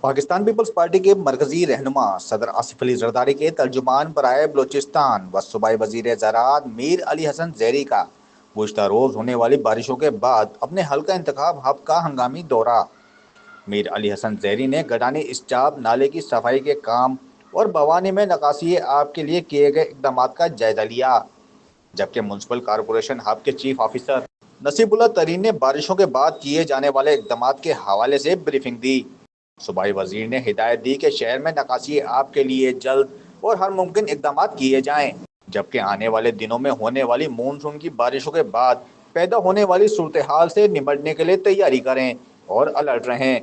Pakistan Peoples party کے مرکزی رہنما صدر آصف علی زرداری کے ترجمان برائے بلوچستان و صوبائی وزیر زراعت میر علی حسن زیری کا گزشتہ روز ہونے والی بارشوں کے بعد اپنے حلقہ انتخاب ہب کا ہنگامی دورہ۔ میر علی حسن زیری نے گڈانی اسٹاپ نالے کی صفائی کے کام اور بھوانی میں نکاسی آب کے لیے کیے گئے اقدامات کا جائزہ لیا، جبکہ میونسپل کارپوریشن ہب کے چیف آفیسر نصیب اللہ ترین نے بارشوں کے بعد کیے جانے والے اقدامات کے حوالے سے بریفنگ دی۔ صوبائی وزیر نے ہدایت دی کہ شہر میں نکاسی آب کے لیے جلد اور ہر ممکن اقدامات کیے جائیں، جبکہ آنے والے دنوں میں ہونے والی مونسون کی بارشوں کے بعد پیدا ہونے والی صورتحال سے نمٹنے کے لیے تیاری کریں اور الرٹ رہیں۔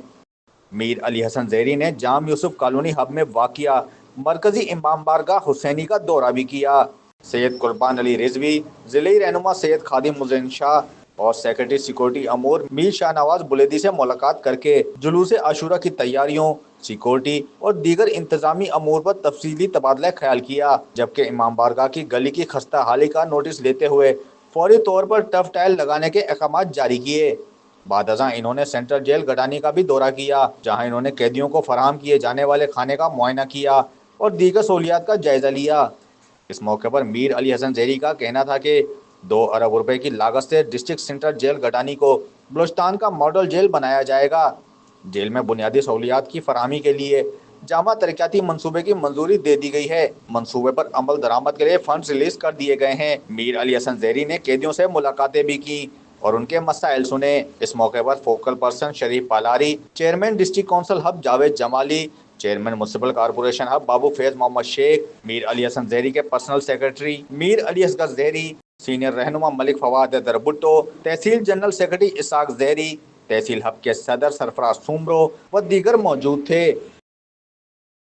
میر علی حسن زیری نے جام یوسف کالونی ہب میں واقع مرکزی امام بارگاہ حسینی کا دورہ بھی کیا۔ سید قربان علی رضوی، ضلعی رہنما سید خادم مزین شاہ اور سیکرٹری سیکورٹی امور میر شاہ نواز بلیدی سے ملاقات کر کے جلوس عاشورہ کی تیاریوں، سیکورٹی اور دیگر انتظامی امور پر تفصیلی تبادلہ خیال کیا، جبکہ امام بارگاہ کی گلی کی خستہ حالی کا نوٹس لیتے ہوئے فوری طور پر ٹف ٹائل لگانے کے احکامات جاری کیے۔ بعد ازاں انہوں نے سینٹرل جیل گڈانی کا بھی دورہ کیا، جہاں انہوں نے قیدیوں کو فراہم کیے جانے والے کھانے کا معائنہ کیا اور دیگر سہولیات کا جائزہ لیا۔ اس موقع پر میر علی حسن زیری کا کہنا تھا کہ 2 ارب روپے کی لاگت سے ڈسٹرکٹ سینٹرل جیل گڈانی کو بلوچستان کا ماڈل جیل بنایا جائے گا۔ جیل میں بنیادی سہولیات کی فراہمی کے لیے جامع ترقیاتی منصوبے کی منظوری دے دی گئی ہے۔ منصوبے پر عمل درآمد کے لیے فنڈز ریلیز کر دیے گئے ہیں۔ میر علی حسن زیری نے قیدیوں سے ملاقاتیں بھی کی اور ان کے مسائل سنے۔ اس موقع پر focal person Sharif Palari, chairman district council Hub Javed Jamali, chairman municipal corporation Hub Babu Faiz Muhammad Sheikh, Mir Ali Hasan Zehri کے personal secretary Mir Ali Asghar Zehri, senior رہنما ملک فواد دربٹو، تحصیل جنرل سیکرٹری اسحاق زیری، تحصیل ہب کے صدر سرفراز سومرو و دیگر موجود تھے۔